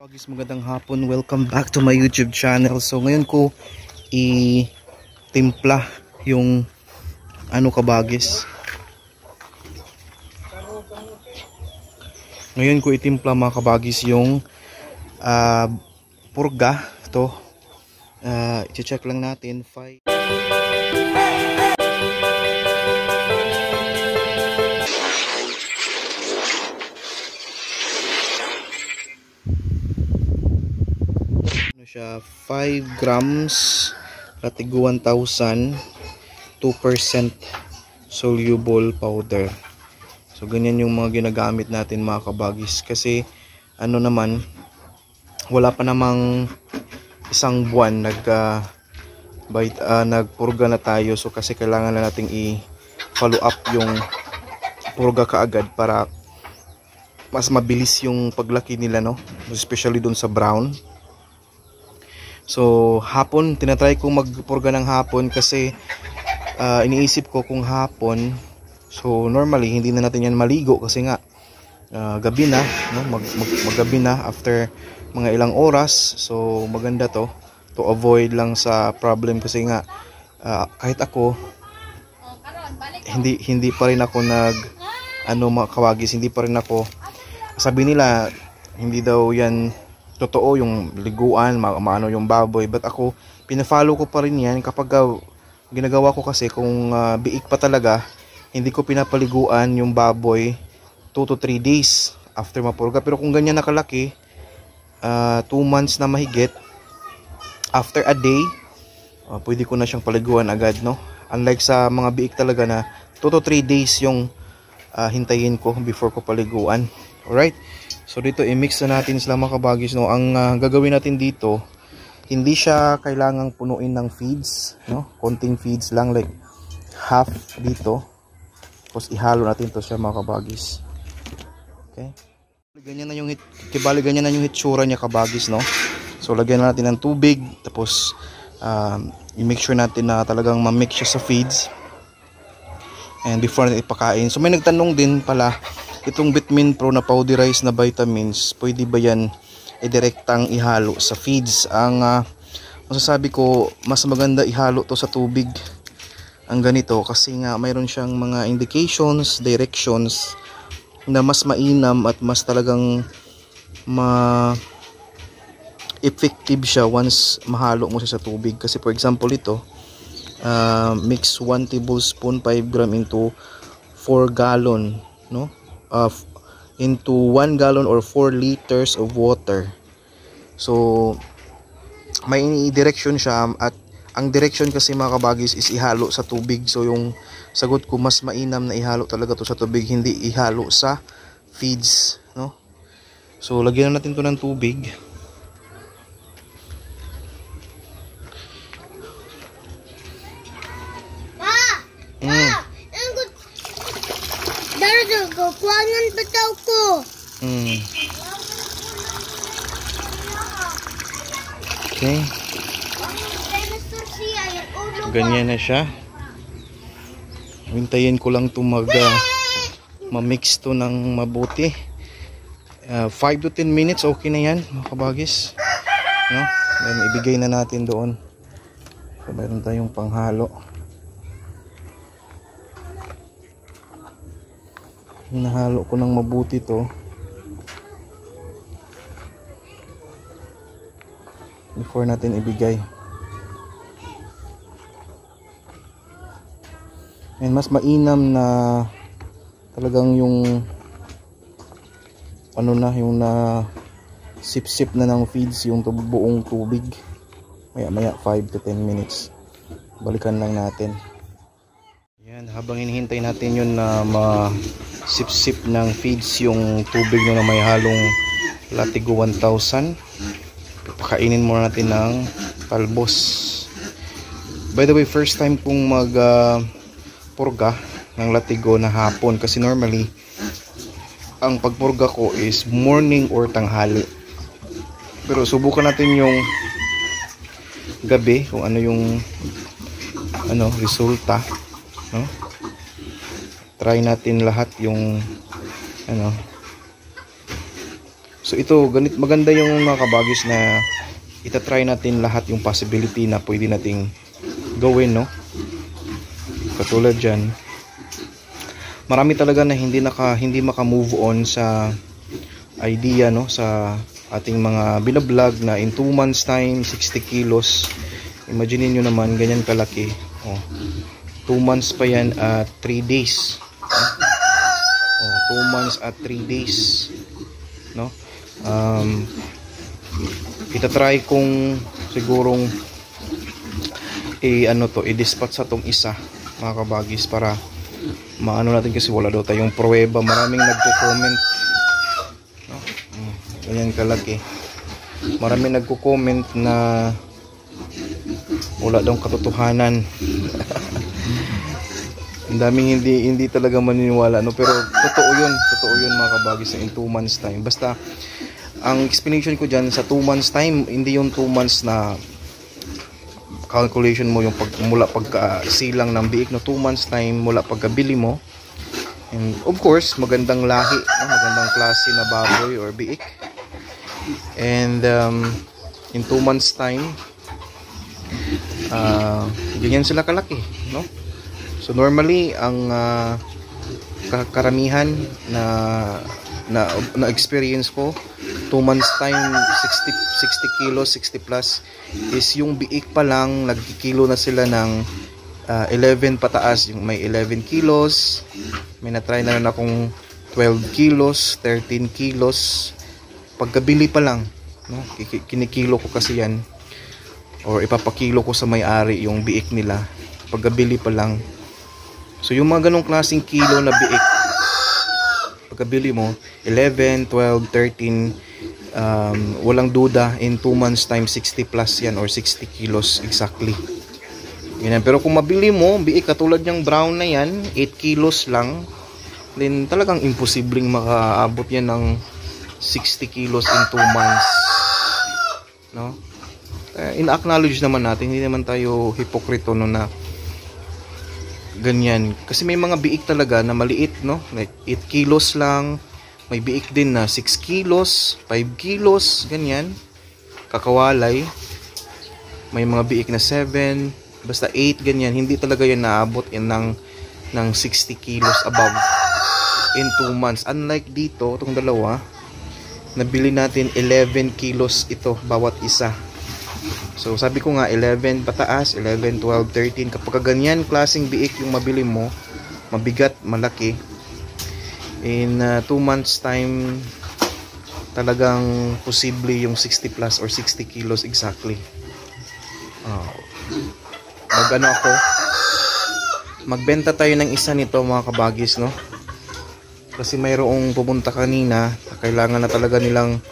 Guys, magandang hapon. Welcome back to my YouTube channel. So ngayon ko i-timpla yung kabagis. Ngayon ko itimpla mga kabagis yung purga. Ito. I-check lang natin. 5. Siya 5 grams Latigo 1000 2% soluble powder. So ganyan yung mga ginagamit natin mga kabagis, kasi naman wala pa namang isang buwan nagpurga na tayo. So kasi kailangan na nating i-follow up yung purga kaagad para mas mabilis yung paglaki nila, no? Especially dun sa brown. So hapon, tinatry ko magpurga ng hapon kasi iniisip ko kung hapon, so normally hindi na natin yan maligo kasi nga gabi na, no? Maggabi na after mga ilang oras. So maganda to avoid lang sa problem, kasi nga kahit ako hindi pa rin ako mga kawagis, hindi pa rin ako, sabi nila hindi daw yan totoo yung liguan, maano yung baboy, but ako pina-follow ko pa rin yan kapag ginagawa ko, kasi kung biik pa talaga, hindi ko pinapaliguan yung baboy 2 to 3 days after mapurga. Pero kung ganyan nakalaki, 2 months na mahigit, after a day pwede ko na siyang paliguan agad, no? Unlike sa mga biik talaga na 2 to 3 days yung hintayin ko before ko paliguan. Alright, so dito i-mix na natin sila mga kabagis, no? Ang gagawin natin dito, hindi siya kailangang punuin ng feeds, no? Konting feeds lang, like half dito, tapos ihalo natin to siya mga kabagis. Okay, ganyan na yung hitsura niya kabagis, no? So lagyan na natin ng tubig, tapos i-make sure natin na talagang ma-mix siya sa feeds and before natin ipakain. So may nagtanong din pala, itong Vitamin Pro na powderized na vitamins, pwede ba yan direktang ihalo sa feeds? Ang masasabi ko, mas maganda ihalo to sa tubig ang ganito, kasi nga mayroon siyang mga indications, directions na mas mainam at mas talagang effective siya once mahalo mo siya sa tubig. Kasi for example ito, mix 1 tablespoon 5 gram into 4 gallon, no? Into 1 gallon or 4 liters of water. So may direction siya, at ang direction kasi mga kabagis is ihalo sa tubig. So yung sagot ko, mas mainam na ihalo talaga to sa tubig, hindi ihalo sa feeds, no? So lagyan na natin to ng tubig. Kuangan betaw ko. Okay. Ganyan na siya. Hintayin ko lang ito ma-mix to ng mabuti. 5 to 10 minutes, okay na yan mga kabagis, no? Then ibigay na natin doon. So mayroon tayong panghalo. Hinahalo ko ng mabuti to before natin ibigay. And mas mainam na talagang yung yung na sip-sip na ng feeds yung buong tubig. Maya 5 to 10 minutes. Balikan lang natin. Yan, habang hinihintay natin yun na sip-sip ng feeds yung tubig na may halong Latigo 1000, pakainin muna natin ng talbos. By the way, first time kong purga ng Latigo na hapon, kasi normally ang pagpurga ko is morning or tanghali. Pero subukan natin yung gabi kung ano yung resulta, no? Try natin lahat yung So ito, maganda yung mga kabagis na itatry natin lahat yung possibility na pwede nating gawin, no? Katulad dyan, marami talaga na hindi maka-move on sa idea, no, sa ating mga binablog na in 2 months time 60 kilos. Imagine niyo naman ganyan kalaki. 2 months pa yan at 3 days. 2 months at 3 days, no? Itatry kong sigurong i-dispatch sa tong isa, mga kabagis, para maano natin, kasi wala daw tayong pruweba. Maraming nagko-comment, no? Ganyan kalaki. Maraming nagko-comment na wala daw katotohanan. Ang daming hindi talaga maniniwala, no? Pero totoo yun mga kabagis, in 2 months time. Basta ang explanation ko dyan, sa 2 months time, hindi yung 2 months na calculation mo yung mula pagkasilang ng biik, no? 2 months time mula pagkabili mo. And of course, magandang lahi, no? Magandang klase na baboy or biik. And in 2 months time, ganyan sila kalaki, no? So normally ang karamihan na experience ko, 2 months time 60 kilos, 60 plus is yung biik pa lang nagkikilo na sila ng 11 pataas. Yung may 11 kilos, may na-try na rin akong 12 kilos, 13 kilos pagkabili pa lang, no? Kinikilo ko kasi yan, or ipapakilo ko sa may-ari yung biik nila pagkabili pa lang. So yung mga ganong klaseng kilo na biik, pagkabili mo 11, 12, 13, walang duda in 2 months time 60 plus yan, or 60 kilos exactly. Ganyan. Pero kung mabili mo biik katulad ng brown na yan, 8 kilos lang, then talagang imposibleng makaabot yan ng 60 kilos in 2 months, no? In-acknowledge naman natin, hindi naman tayo hipokrito, no, na ganyan. Kasi may mga biik talaga na maliit, no? Like 8 kilos lang. May biik din na 6 kilos, 5 kilos, ganyan. Kakawalay. May mga biik na 7, basta 8, ganyan. Hindi talaga yan naabot yan ng 60 kilos above in 2 months. Unlike dito, itong dalawa, nabili natin 11 kilos ito bawat isa. So sabi ko nga 11 pataas, 11, 12, 13. Kapag ganyan klaseng biik yung mabili mo, mabigat, malaki, in 2 months time talagang posible yung 60 plus or 60 kilos exactly. Magbenta tayo ng isa nito, mga kabagis, no? Kasi mayroong pumunta kanina, kailangan na talaga nilang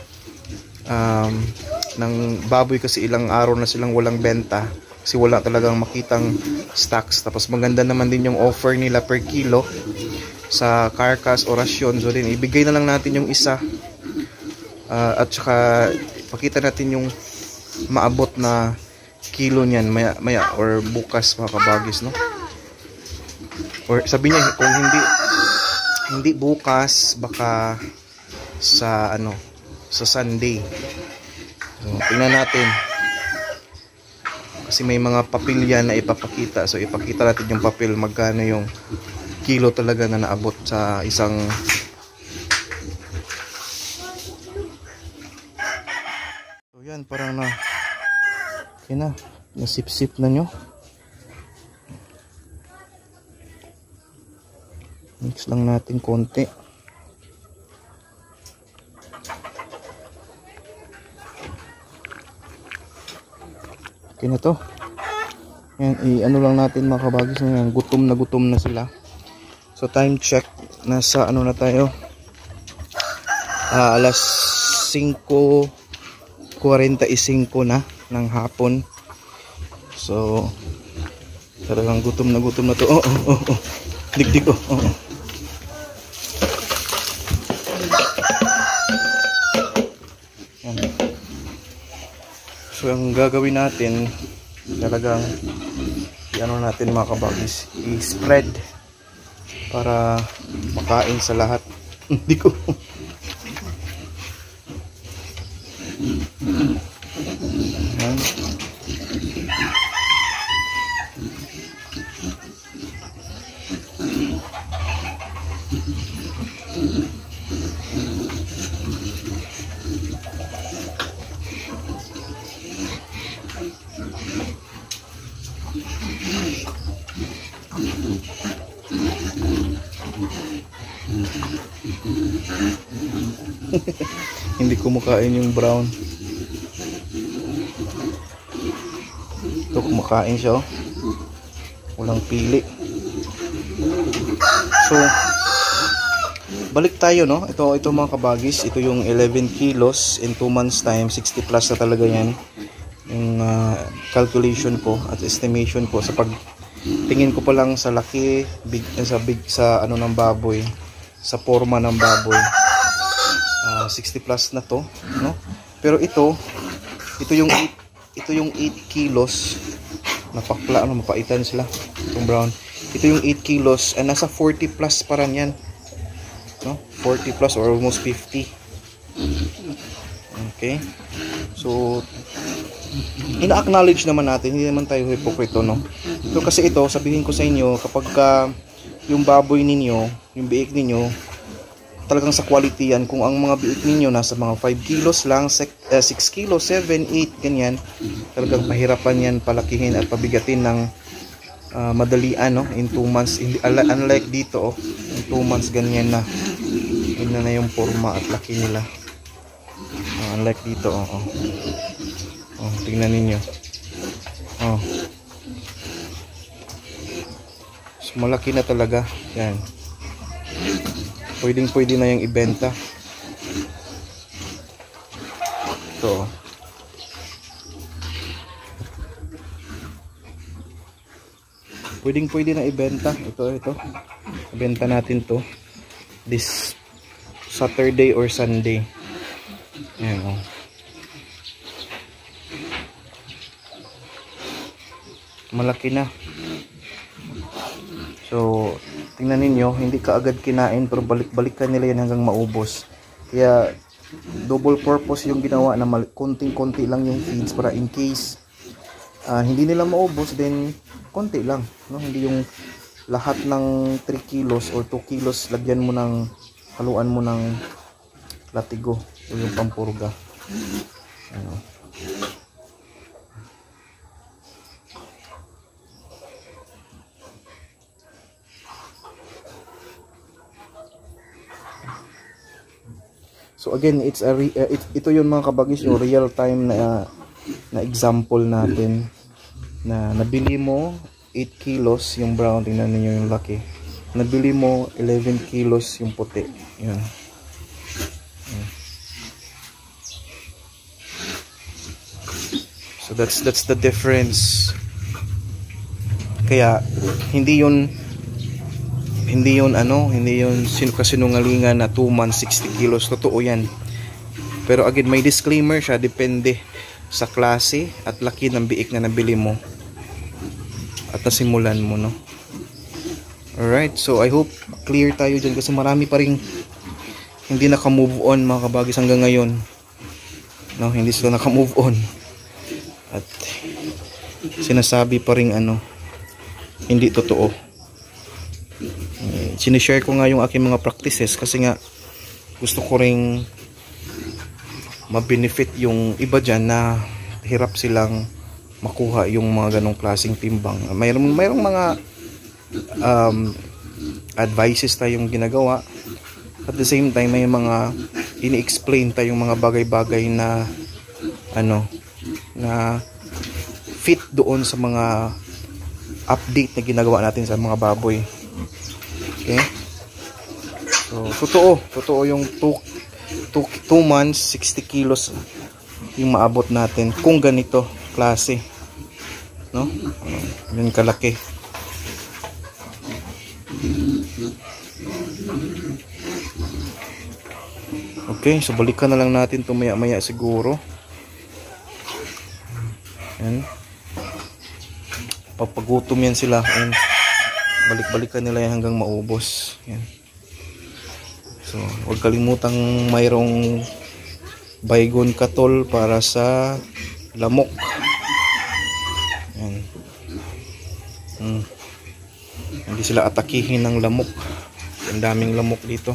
ng baboy kasi ilang araw na silang walang benta kasi wala talagang makitang stocks. Tapos maganda naman din yung offer nila per kilo sa carcass o rasyon. So din ibigay na lang natin yung isa, at saka pakita natin yung maabot na kilo niyan maya or bukas, mga kabagis, no? Or sabi niya kung hindi bukas, baka sa Sunday. So, tingnan natin. Kasi may mga papel yan na ipapakita. So, ipakita natin yung papel, magkano yung kilo talaga na naabot sa isang. So, yan, parang nasip-sip na nyo. Mix lang natin konti. Okay na to. Yan, ano lang natin, mga kabagis, na gutom na sila. So time check, nasa na tayo, alas 5:45 na ng hapon. So talagang gutom na to. Digdig. So ang gagawin natin, talagang natin, mga kabagis, i-spread para makain sa lahat. Hindi ko Yan. Hindi kumakain yung brown. Ito kumakain siya, oh. Walang pili. So balik tayo, no? Ito mga kabagis, ito yung 11 kilos in 2 months time. 60 plus na talaga yan yung calculation ko at estimation ko sa pagtingin ko pa lang sa laki, sa ano ng baboy, sa forma ng baboy. 60 plus na to, no? Pero ito yung 8 kilos. Napakla, ano, mapaitan sila itong brown. Ito yung 8 kilos, nasa 40 plus pa rin yan, no? 40 plus or almost 50. Okay, so ina-acknowledge naman natin, hindi naman tayo hipokrito, no? So kasi ito, sabihin ko sa inyo, kapag yung baboy ninyo, yung biik ninyo, talagang sa quality yan. Kung ang mga biik ninyo nasa mga 5 kilos lang, 6 kilos, 7, 8, ganyan, talagang mahirapan yan palakihin at pabigatin ng madalian, no? In 2 months. Unlike dito, oh, in 2 months ganyan na. Yun na yung forma at laki nila. Unlike dito, tingnan ninyo. So, malaki na talaga yan. Pwede na yung ibenta. So pwede na ibenta. Ito ibenta natin to this Saturday or Sunday. Ayan, oh. Malaki na. So tingnan ninyo, hindi kaagad kinain, pero balik-balikan nila yan hanggang maubos. Kaya double purpose yung ginawa, na konting-konti lang yung feeds para in case hindi nila maubos, then konti lang, no? Hindi yung lahat ng 3 kilos or 2 kilos lagyan mo ng, haluan mo ng latigo o yung pampurga. Ano. So again, ito yung mga kabagis, yung real time na example natin, na nabili mo 8 kilos yung brown, tingnan niyo yung laki. Nabili mo 11 kilos yung puti. Yun. So that's the difference. Kaya hindi yun kasinungalingan na 2 months 60 kilos. Totoo yan. Pero again, may disclaimer siya, depende sa klase at laki ng biik na nabili mo at nasimulan mo, no? Alright, so I hope clear tayo dyan, kasi marami pa rin hindi naka-move on, mga kabagis, hanggang ngayon, no? Hindi sila naka-move on at sinasabi pa rin hindi totoo. Sinishare ko nga yung aking mga practices kasi nga gusto ko ring ma-benefit yung iba dyan na hirap silang makuha yung mga ganong klaseng timbang. Mayroong mga advices tayong ginagawa, at the same time may mga ini-explain tayong mga bagay-bagay na na fit doon sa mga update na ginagawa natin sa mga baboy. Okay? So totoo yung 2 months 60 kilos yung maabot natin kung ganito klase, no? Yan kalaki. Okay, so balikan na lang natin ito maya siguro. Yan. Papagutom yan sila, and balik-balikan nila yan hanggang maubos. Yan. So huwag kalimutang mayroong baygon katol para sa lamok. Yan. Hindi sila atakihin ng lamok. Ang daming lamok dito.